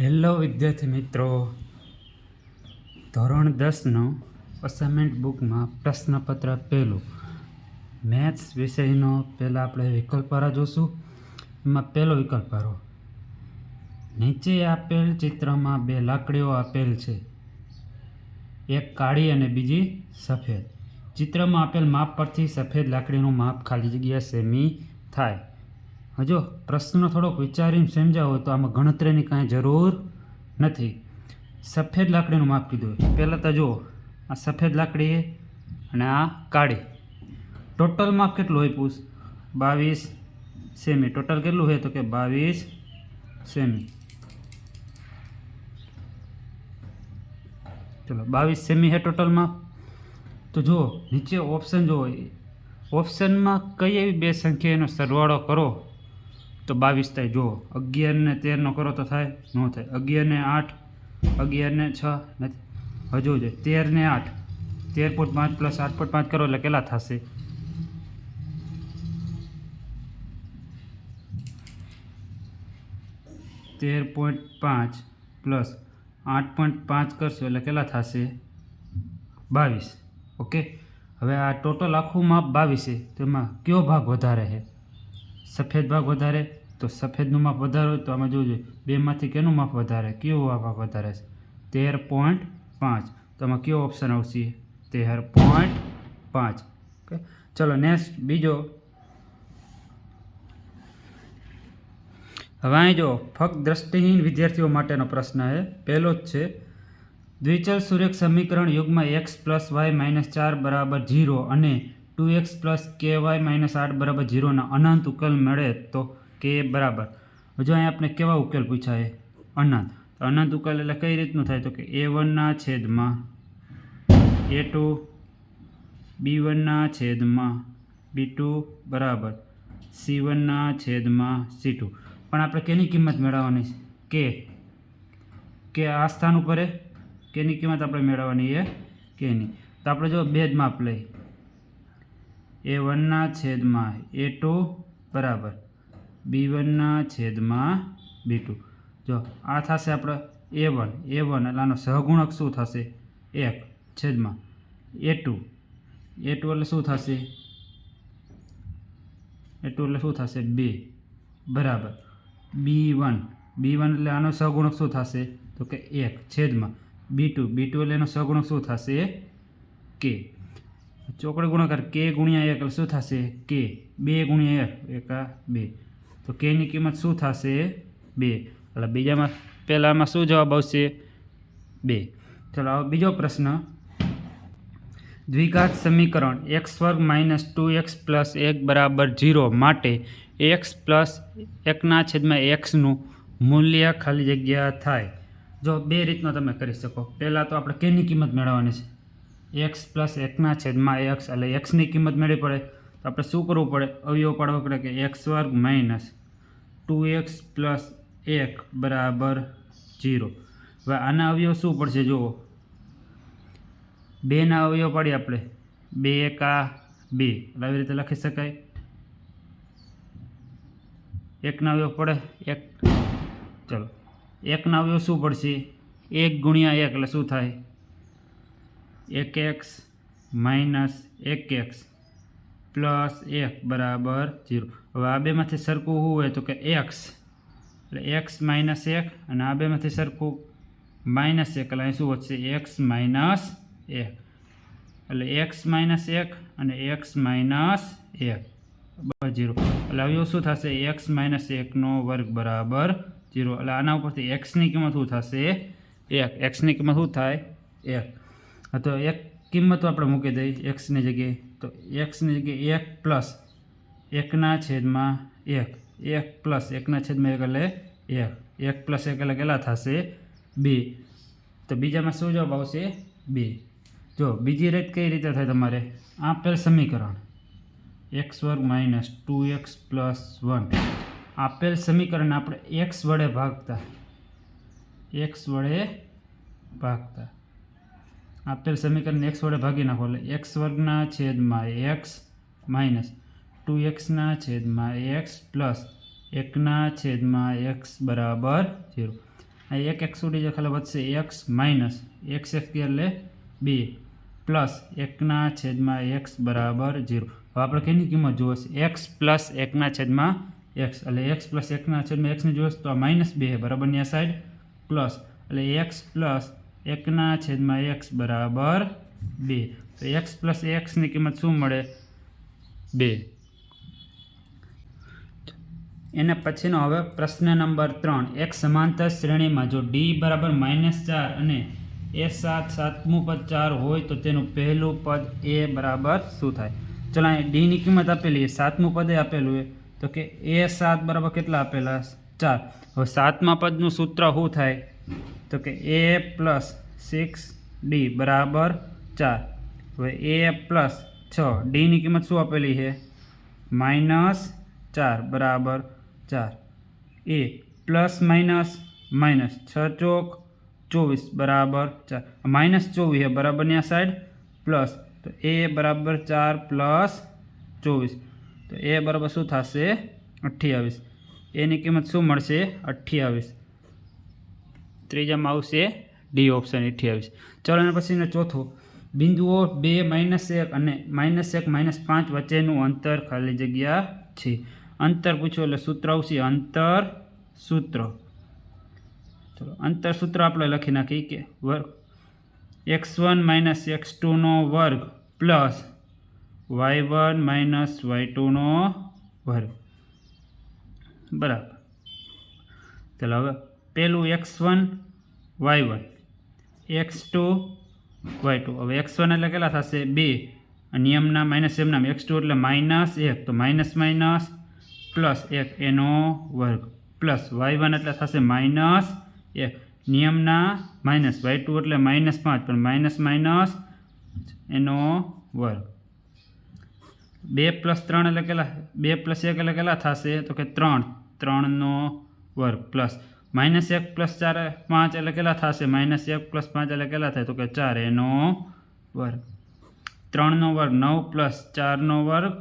Hello વિદ્યાર્થી મિત્રો, ધોરણ 10નો અસાઇનમેન્ટ બુકમાં પ્રશ્નપત્ર પહેલું મેથ્સ વિષયનો પહેલાં આપણે વિકલ્પવાળા જોશું. એમાં પહેલો વિકલ્પવાળો, નીચે આપેલ ચિત્રમાં બે લાકડીઓ આપેલ છે, એક કાળી અને બીજી સફેદ. ચિત્રમાં આપેલ માપ પરથી સફેદ લાકડીનું માપ ખાલી જગ્યા સેમી થાય. જો પ્રશ્નો થોડોક વિચારીને સમજાવો તો આમાં ગણતરીની કાંઈ જરૂર નથી. સફેદ લાકડીનું માપ કીધું હોય. પહેલાં તો જુઓ, આ સફેદ લાકડી અને આ કાળી. ટોટલ માપ કેટલું હોય પૂછ? 22 સેમી. ટોટલ કેટલું હોય તો કે 22 સેમી. ચલો 22 સેમી है टोटल माप. તો જુઓ નીચે ઓપ્શન જુઓ, ઓપ્શનમાં કઈ એવી બે સંખ્યાનો સરવાળો કરો તો 22 થાય. જુઓ 11 ને 13 કરો તો થાય? ન થાય. 11 ને 8, 11 ને 6 નથી. હજુ જોઈએ 13 ને 8, 13.5 પ્લસ 8.5 કરો એટલે કેટલા થશે? 13.5 પ્લસ 8.5 કરશો એટલે કેટલા થશે? 22. ઓકે, હવે આ ટોટલ આખું માપ 22 છે, તો એમાં કયો ભાગ વધારે છે? સફેદ ભાગ વધારે. તો સફેદનું માપ વધારે હોય તો આમાં જોજો બેમાંથી કેનું માપ વધારે, કયો ભાગ વધારે છે? 13.5. તો આમાં કયો ઓપ્શન આવશે? 13.5. ઓકે, ચલો નેક્સ્ટ બીજો. હવે અહીં જો ફક્ત દ્રષ્ટિહીન વિદ્યાર્થીઓ માટેનો પ્રશ્ન છે. પહેલો જ છે, દ્વિચલ સુરેખ સમીકરણ યુગમાં x + y - 4 બરાબર 0 અને 2x + ky - 8 બરાબર 0 ના અનંત ઉકેલ મળે તો કે બરાબર. જો અહીં આપણે કેવા ઉકેલ પૂછાય? અનંત. તો અનંત ઉકેલ એટલે કઈ રીતનું થાય તો કે a1 ના છેદમાં a2 b1 ના છેદમાં b2 બરાબર c1 ના છેદમાં c2. પણ આપણે કેની કિંમત મેળવવાની છે? કે આ સ્થાન ઉપર કેની કિંમત આપણે મેળવવાની છે? કેની. તો આપણે જો બે જ માપ લઈ, a1 ના છેદમાં a2 બરાબર b1 ના છેદમાં b2. જો આ થશે આપણે a1 એટલે આનો સહગુણક શું થશે? 1 છેદમાં a2 એટલે શું થશે? a2 એટલે શું થશે? 2 બરાબર b1 એટલે આનો સહગુણક શું થશે તો કે 1 છેદમાં b2 એટલે એનો સહગુણક શું થશે? k. ચોકડી ગુણાકાર k ગુણ્યા 1 એટલે શું થશે? k. 2 ગુણ્યા 1 2. તો k ની કિંમત શું થશે? 2. એટલે બીજામાં પહેલામાં શું જવાબ આવશે? 2. ચલો હવે બીજો પ્રશ્ન. દ્વિઘાત સમીકરણ x² - 2x + 1 બરાબર 0 માટે x + 1/x નું મૂલ્ય ખાલી જગ્યા થાય. જો બે રીતનો તમે કરી શકો. પહેલાં તો આપણે કેની કિંમત મેળવવાની છે? x + 1/x એટલે xની કિંમત મેળવી પડે. તો આપણે શું કરવું પડે? અવયવ પાડવો પડે કે x² - 2x + 1 બરાબર 0. હવે આના અવયવ શું પડશે? જુઓ, 2 ના અવયવ પાડીએ આપણે, 2 × 2 એટલે આવી રીતે લખી શકાય. 1 ના અવયવ પડે 1. ચલો 1 ના અવયવ શું પડશે? 1 ગુણ્યા 1 એટલે શું થાય? 1x - 1x + 1 બરાબર 0. હવે આ બેમાંથી સરખું શું હોય તો કે x એટલે x - 1 અને આ બેમાંથી સરખું -1 એટલે અહીં શું વધશે? x - 1 એટલે x - 1 અને x - 1 બરાબર 0. એટલે અવયવ શું થશે? x - 1² બરાબર 0. એટલે આના ઉપરથી xની કિંમત શું થશે? 1. xની કિંમત શું થાય? 1. તો એક કિંમત આપણે મૂકી દઈએ xની જગ્યાએ. તો xની જગ્યાએ 1 + 1/1 1 + 1/1 એટલે 1 1 + 1 એટલે કેટલા થશે? 2. તો બીજામાં શું જવાબ આવશે? 2. જો બીજી રીત કઈ રીતે થાય તમારે? આપેલ સમીકરણ x² - 2x + 1 આપેલ સમીકરણ આપણે x વડે ભાગતા આપેલ સમીકરણ x વડે ભાગી નાખો એટલે x² - 2x/x + 1/x બરાબર 0. આ એક એક્સ ઉડી જાય ખાલી વધશે એક્સ માઇનસ એક્સ એટલે 2 પ્લસ 1/x બરાબર 0. હવે આપણે કેની કિંમત જોઈશે એક્સ પ્લસ 1/x એટલે એક્સ પ્લસ 1/x ની જોઈશે તો આ -2 બરાબર ની આ સાઈડ પ્લસ એટલે એક્સ પ્લસ 1/x બરાબર 2. તો એક્સ પ્લસ એક્સની કિંમત શું મળે 2. એના પછીનો હવે પ્રશ્ન નંબર 3 એક સમાંતર શ્રેણીમાં જો d બરાબર -4 અને a7 સાતમું પદ 4 હોય તો તેનું પહેલું પદ a બરાબર શું થાય. ચલો અહીં d ની કિંમત આપેલી છે, સાતમું પદ આપેલું છે તો કે a7 બરાબર કેટલા આપેલા 4. હવે સાતમા પદનું સૂત્ર શું થાય તો કે a પ્લસ 6d બરાબર 4. હવે a પ્લસ 6 d ની કિંમત શું આપેલી છે -4 બરાબર 4. a પ્લસ માઇનસ 6 ચોક 24 બરાબર 4 -24 है बराबर ની આ સાઈડ પ્લસ તો a બરાબર 4 પ્લસ 24 તો a બરાબર શું થશે 28. a ની કિંમત શું મળશે 28. ત્રીજામાં આવશે ડી ઓપ્શન 28. ચલો એના પછીનો ચોથો બિંદુઓ 2 -1 અને -1 -5 વચ્ચેનું અંતર ખાલી જગ્યા છે. અંતર પૂછ્યું એટલે સૂત્ર આવશે અંતર સૂત્ર. ચલો અંતર સૂત્ર આપણે લખી નાખીએ કે વર્ગ x1 - x2 નો વર્ગ પ્લસ y1 - y2 નો વર્ગ બરાબર. ચાલો હવે પેલું x1 y1 x2 y2. હવે x1 એટલે કેટલા થશે 2 નિયમના માઇનસ એમના x2 એટલે -1 તો માઇનસ માઇનસ પ્લસ 1 એનો વર્ગ પ્લસ y1 એટલે થશે -1 નિયમના માઇનસ y2 એટલે -5 પણ માઇનસ માઇનસ એનો વર્ગ 2 + 3 એટલે કેટલા 2 + 1 એટલે કેટલા થશે તો કે 3 નો વર્ગ પ્લસ -1 + 4 5 એટલે કેટલા થશે -1 + 5 એટલે કેટલા થાય તો કે 4 એનો વર્ગ 3 નો વર્ગ 9 + 4 નો વર્ગ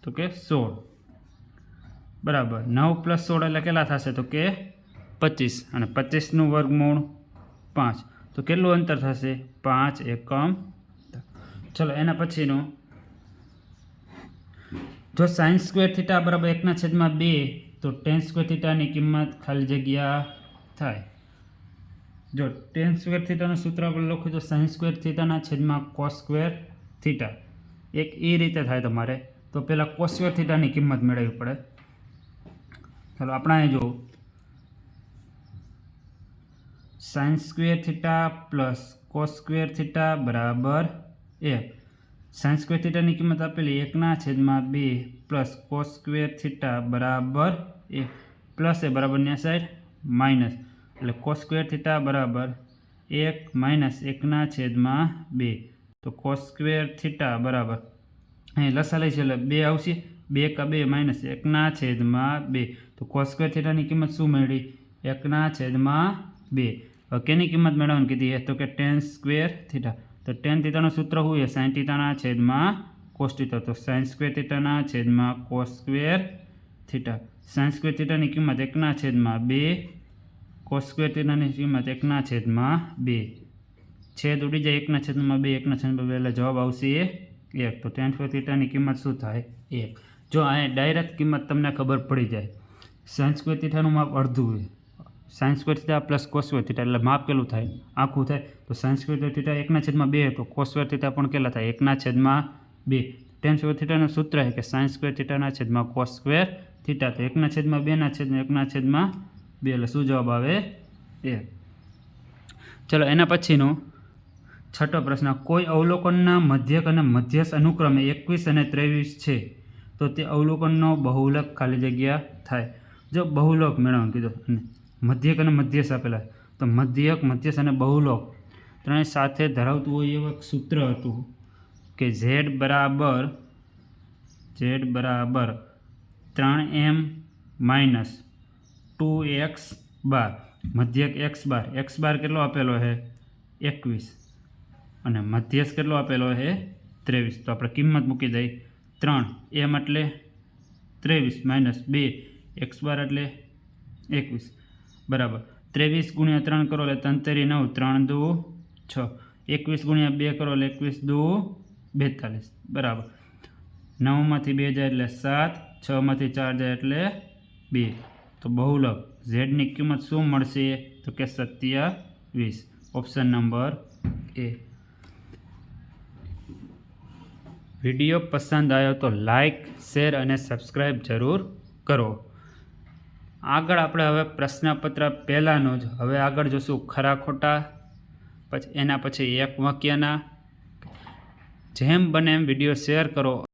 તો કે 16 બરાબર 9 + 16 એટલે કેટલા થશે તો કે 25 અને 25 નું વર્ગમૂળ 5 તો કેટલું અંતર થશે 5 એકમ. ચલો એના પછીનું જો sin² θ બરાબર 1/2 તો tan² θ ની કિંમત ખાલી જગ્યા થાય. જો tan² θ નું સૂત્ર આપણે લખીએ તો sin² θ ના છેદમાં cos² θ. એક એ રીતે થાય તમારે તો પહેલાં cos² θ ની કિંમત મેળવવી પડે. ચાલો આપણે અહીં જો sin² θ પ્લસ cos² θ બરાબર 1. sin² θ ની કિંમત આપેલી 1/2 પ્લસ cos² θ બરાબર 1 પ્લસ એ બરાબરની આ સાઈડ માઇનસ એટલે cos² θ બરાબર 1 - 1/2 તો cos² θ બરાબર અહીં લસા લઈ છે એટલે 2 આવશે 2 કા 2 -1/2 તો cos² θ ની કિંમત શું મળી 1/2. હવે કેની કિંમત મેળવવાની કીધી તો કે tan² θ. તો tan θ નું સૂત્ર શું છે sin θ ના છેદમાં cos θ. તો sin² θ ના છેદમાં cos² θ. sin² θ ની કિંમત 1/2 cos² θ ની કિંમત 1/2 છેદ ઉડી જાય 1/2 એટલે જવાબ આવશે 1. તો tan² θ ની કિંમત શું થાય 1. જો આ ડાયરેક્ટ કિંમત તમને ખબર પડી જાય sin² θ નું માપ અડધું હોય sin² θ પ્લસ cos² θ એટલે માપ કેટલું થાય આખું થાય તો sin² θ 1/2 તો cos² θ પણ કેટલા થાય 1/2. tan² θ નું સૂત્ર છે કે sin² θ ના છેદમાં cos² θ તો 1/2 એટલે શું જવાબ આવે 1. ચલો એના પછીનો છઠ્ઠો પ્રશ્ન કોઈ અવલોકનના મધ્યક અને મધ્યસ્થ અનુક્રમે 21 અને 23 છે તો તે અવલોકનનો બહુલક ખાલી જગ્યા થાય. જો બહુલક મેળવવાનું કીધું અને મધ્યક અને મધ્યસ્થ આપેલા તો મધ્યક મધ્યસ્થ અને બહુલક ત્રણે સાથે ધરાવતું હોય એવું એક સૂત્ર હતું કે z બરાબર 3m - 2x બાર મધ્યક x બાર કેટલો આપેલો છે 21 અને મધ્યસ્થ કેટલો આપેલો છે 23. તો આપણે કિંમત મૂકી દઈએ 3m એટલે 23 - 2 x બાર એટલે 21 બરાબર 23 ગુણ્યા 3 કરો એટલે 3 તેરી 9, 3 દુ 6, 21 ગુણ્યા 2 કરો એટલે 21 દુ 42, બરાબર 9 માંથી 2 જાય એટલે 7, 6 માંથી 4 જાય એટલે 2. તો બહુલક ઝેડની કિંમત શું મળશે? તો કે 27. ઓપ્શન નંબર એ. વિડીયો પસંદ આવ્યો તો લાઈક, શેર અને સબસ્ક્રાઈબ જરૂર કરો. આગળ આપણે હવે પ્રશ્નપત્ર પહેલાંનો જ હવે આગળ જોશું ખરા ખોટા, પછી એના પછી એક વાક્યના. જેમ બને એમ વિડીયો શેર કરો